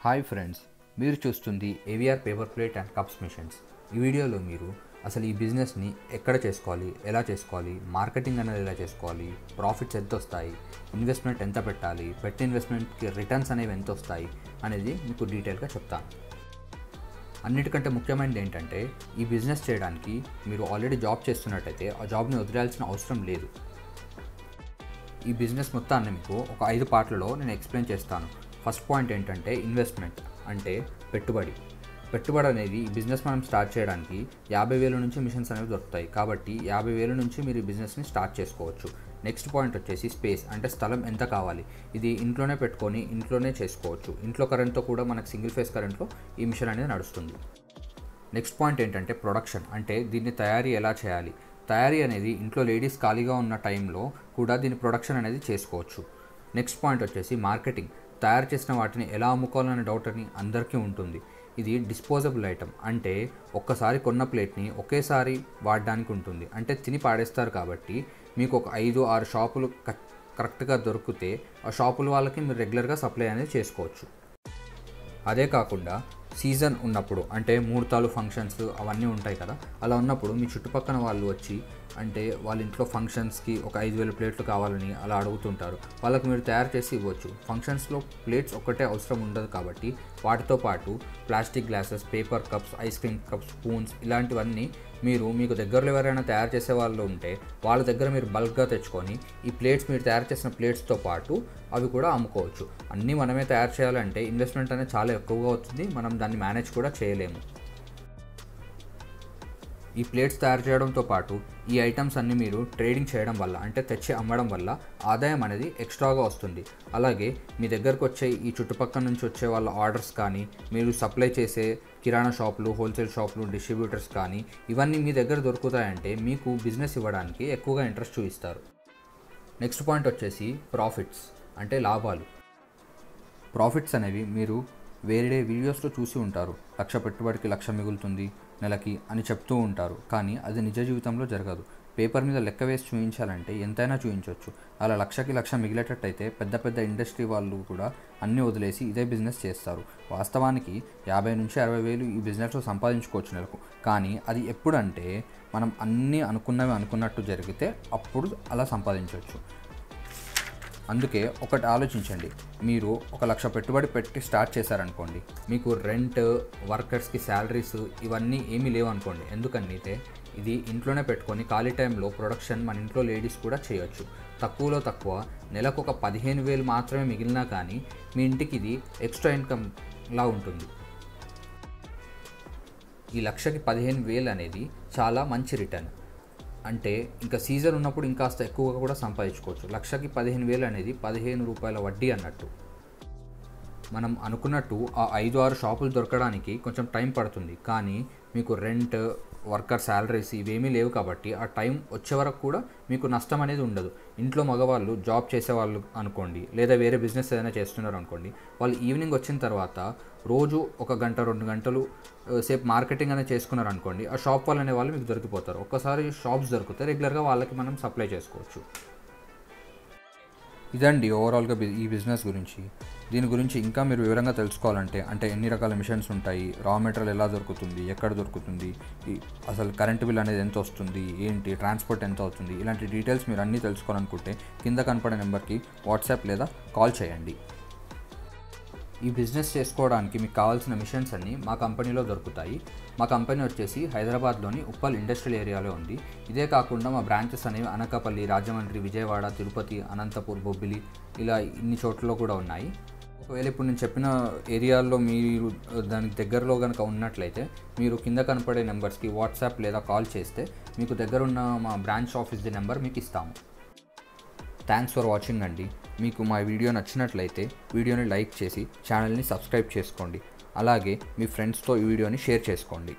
Hi friends, మీరు చూస్తుంది AVR paper plate and cups machines. ఈ వీడియోలో మీరు అసలు ఈ బిజినెస్ని ఎక్కడ చేసుకోవాలి, ఎలా చేసుకోవాలి, మార్కెటింగ్ అనేది ఎలా చేసుకోవాలి, ప్రాఫిట్స్ ఎంత వస్తాయి, ఇన్వెస్ట్మెంట్ ఎంత పెట్టాలి, పెట్టిన ఇన్వెస్ట్మెంట్కి రిటర్న్స్ అనేవి ఎంత వస్తాయి అనేది మీకు డీటెయిల్గా చెప్తాను. అన్నిటికంటే ముఖ్యమైనది ఏంటంటే, ఈ బిజినెస్ చేయడానికి మీరు ఆల్రెడీ జాబ్ చేస్తున్నట్టయితే ఆ జాబ్ని వదిలేయాల్సిన అవసరం లేదు. ఈ బిజినెస్ మొత్తాన్ని మీకు ఒక 5 పార్ట్లలో నేను ఎక్స్ప్లెయిన్ చేస్తాను. ఫస్ట్ పాయింట్ ఏంటంటే ఇన్వెస్ట్మెంట్, అంటే పెట్టుబడి అనేది ఈ బిజినెస్ మనం స్టార్ట్ చేయడానికి 50,000 నుంచి మిషన్స్ అనేవి దొరుకుతాయి. కాబట్టి 50,000 నుంచి మీరు ఈ బిజినెస్ని స్టార్ట్ చేసుకోవచ్చు. నెక్స్ట్ పాయింట్ వచ్చేసి స్పేస్, అంటే స్థలం ఎంత కావాలి. ఇది ఇంట్లోనే పెట్టుకొని ఇంట్లోనే చేసుకోవచ్చు. ఇంట్లో కరెంట్తో కూడా మనకు సింగిల్ ఫేస్ కరెంట్లో ఈ మిషన్ అనేది నడుస్తుంది. నెక్స్ట్ పాయింట్ ఏంటంటే ప్రొడక్షన్, అంటే దీన్ని తయారీ ఎలా చేయాలి. తయారీ అనేది ఇంట్లో లేడీస్ ఖాళీగా ఉన్న టైంలో కూడా దీని ప్రొడక్షన్ అనేది చేసుకోవచ్చు. నెక్స్ట్ పాయింట్ వచ్చేసి మార్కెటింగ్, తయారు చేసిన వాటిని ఎలా అమ్ముకోవాలనే డౌట్ అని అందరికీ ఉంటుంది. ఇది డిస్పోజబుల్ ఐటమ్, అంటే ఒక్కసారి కొన్న ప్లేట్ని ఒకేసారి వాడడానికి ఉంటుంది. అంటే తిని పాడేస్తారు. కాబట్టి మీకు ఒక 5-6 షాపులు కరెక్ట్గా దొరికితే ఆ షాపుల వాళ్ళకి మీరు రెగ్యులర్గా సప్లై అనేది చేసుకోవచ్చు. అదే కాకుండా సీజన్ ఉన్నప్పుడు, అంటే ముహూర్తాలు, ఫంక్షన్స్ అవన్నీ ఉంటాయి కదా, అలా ఉన్నప్పుడు మీ చుట్టుపక్కల వాళ్ళు వచ్చి, అంటే వాళ్ళ ఇంట్లో ఫంక్షన్స్కి ఒక 5,000 ప్లేట్లు కావాలని అలా అడుగుతుంటారు. వాళ్ళకి మీరు తయారు చేసి ఇవ్వచ్చు. ఫంక్షన్స్లో ప్లేట్స్ ఒక్కటే అవసరం ఉండదు కాబట్టి వాటితో పాటు plastic glasses, paper cups, ice cream cups, spoons ఇలాంటివన్నీ మీకు దగ్గరలో ఎవరైనా తయారు చేసే వాళ్ళు ఉంటే వాళ్ళ దగ్గర మీరు బల్క్గా తెచ్చుకొని ఈ ప్లేట్స్, మీరు తయారు చేసిన ప్లేట్స్తో పాటు అవి కూడా అమ్ముకోవచ్చు. అన్నీ మనమే తయారు చేయాలంటే ఇన్వెస్ట్మెంట్ అనేది చాలా ఎక్కువగా అవుతుంది. మనం దాన్ని మేనేజ్ కూడా చేయలేము. ఈ ప్లేట్స్ తయారు చేయడంతో పాటు ఈ ఐటమ్స్ అన్నీ మీరు ట్రేడింగ్ చేయడం వల్ల, అంటే తెచ్చి అమ్మడం వల్ల ఆదాయం అనేది ఎక్స్ట్రాగా వస్తుంది. అలాగే మీ దగ్గరకు వచ్చే ఈ చుట్టుపక్కల నుంచి వచ్చే వాళ్ళ ఆర్డర్స్ కానీ, మీరు సప్లై చేసే కిరాణా షాపులు, హోల్సేల్ షాపులు, డిస్ట్రిబ్యూటర్స్ కానీ ఇవన్నీ మీ దగ్గర దొరుకుతాయంటే మీకు బిజినెస్ ఇవ్వడానికి ఎక్కువగా ఇంట్రెస్ట్ చూపిస్తారు. నెక్స్ట్ పాయింట్ వచ్చేసి ప్రాఫిట్స్, అంటే లాభాలు. ప్రాఫిట్స్ అనేవి మీరు వేరే వీడియోస్లో చూసి ఉంటారు. 1,00,000 పెట్టుబడికి 1,00,000 మిగులుతుంది నెలకి అని చెప్తూ ఉంటారు. కానీ అది నిజ జీవితంలో జరగదు. పేపర్ మీద లెక్క వేసి చూపించాలంటే ఎంతైనా చూపించవచ్చు. అలా 1,00,000కి 1,00,000 మిగిలేటట్టయితే పెద్ద ఇండస్ట్రీ వాళ్ళు కూడా అన్నీ వదిలేసి ఇదే బిజినెస్ చేస్తారు. వాస్తవానికి 50,000 నుంచి 60,000 ఈ బిజినెస్లో సంపాదించుకోవచ్చు నెలకు. కానీ అది ఎప్పుడంటే మనం అన్నీ అనుకున్నవి అనుకున్నట్టు జరిగితే అప్పుడు అలా సంపాదించవచ్చు. అందుకే ఒకటి ఆలోచించండి. మీరు 1,00,000 పెట్టుబడి పెట్టి స్టార్ట్ చేశారనుకోండి, మీకు రెంట్, వర్కర్స్కి శాలరీస్ ఇవన్నీ ఏమీ లేవు అనుకోండి. ఎందుకంటే ఇది ఇంట్లోనే పెట్టుకొని ఖాళీ టైంలో ప్రొడక్షన్ మన ఇంట్లో లేడీస్ కూడా చేయొచ్చు. తక్కువలో తక్కువ నెలకు ఒక 15,000 మాత్రమే మిగిలినా కానీ మీ ఇంటికి ఇది ఎక్స్ట్రా ఇన్కమ్లా ఉంటుంది. ఈ 1,00,000కి 15,000 అనేది చాలా మంచి రిటర్న్. అంటే ఇంకా సీజన్ ఉన్నప్పుడు ఇంకాస్త ఎక్కువగా కూడా సంపాదించుకోవచ్చు. 1,00,000కి 15,000 అనేది 15 రూపాయల వడ్డీ అన్నట్టు. మనం అనుకున్నట్టు ఆ 5-6 షాపులు దొరకడానికి కొంచెం టైం పడుతుంది. కానీ మీకు రెంట్, వర్కర్ శాలరీస్ ఇవేమీ లేవు కాబట్టి ఆ టైం వచ్చే వరకు కూడా మీకు నష్టం అనేది ఉండదు. ఇంట్లో మగవాళ్ళు జాబ్ చేసేవాళ్ళు అనుకోండి, లేదా వేరే బిజినెస్ ఏదైనా చేస్తున్నారు అనుకోండి, వాళ్ళు ఈవినింగ్ వచ్చిన తర్వాత రోజు 1 గంట 2 గంటలు సేపు మార్కెటింగ్ అనేది చేసుకున్నారు అనుకోండి, ఆ షాప్ వాళ్ళు అనే వాళ్ళు మీకు దొరికిపోతారు. ఒక్కసారి షాప్స్ దొరికితే రెగ్యులర్గా వాళ్ళకి మనం సప్లై చేసుకోవచ్చు. ఇదండి ఓవరాల్గా ఈ బిజినెస్ గురించి. దీని గురించి ఇంకా మీరు వివరంగా తెలుసుకోవాలంటే, అంటే ఎన్ని రకాల మిషన్స్ ఉంటాయి, రా మెటీరియల్ ఎలా దొరుకుతుంది, ఎక్కడ దొరుకుతుంది, అసలు కరెంట్ బిల్ అనేది ఎంత వస్తుంది, ఏంటి, ట్రాన్స్పోర్ట్ ఎంత అవుతుంది, ఇలాంటి డీటెయిల్స్ మీరు అన్నీ తెలుసుకోవాలనుకుంటే కింద కనపడే నెంబర్కి వాట్సాప్ లేదా కాల్ చేయండి. ఈ బిజినెస్ చేసుకోవడానికి మీకు కావాల్సిన మిషన్స్ అన్నీ మా కంపెనీలో దొరుకుతాయి. మా కంపెనీ వచ్చేసి హైదరాబాద్లోని ఉప్పల్ ఇండస్ట్రియల్ ఏరియాలో ఉంది. ఇదే కాకుండా మా బ్రాంచెస్ అనేవి అనకాపల్లి, రాజమండ్రి, విజయవాడ, తిరుపతి, అనంతపూర్, బొబ్బిలి ఇలా ఇన్ని చోట్లలో కూడా ఉన్నాయి. ఒకవేళ ఇప్పుడు నేను చెప్పిన ఏరియాల్లో మీరు దానికి దగ్గరలో కనుక ఉన్నట్లయితే మీరు కింద కనపడే నెంబర్స్కి వాట్సాప్ లేదా కాల్ చేస్తే మీకు దగ్గరున్న మా బ్రాంచ్ ఆఫీస్ది నెంబర్ మీకు ఇస్తాము. థ్యాంక్స్ ఫర్ వాచింగ్ అండి. మీకు మా వీడియో నచ్చినట్లయితే వీడియోని లైక్ చేసి ఛానల్ని సబ్స్క్రైబ్ చేసుకోండి. అలాగే మీ ఫ్రెండ్స్తో ఈ వీడియోని షేర్ చేసుకోండి.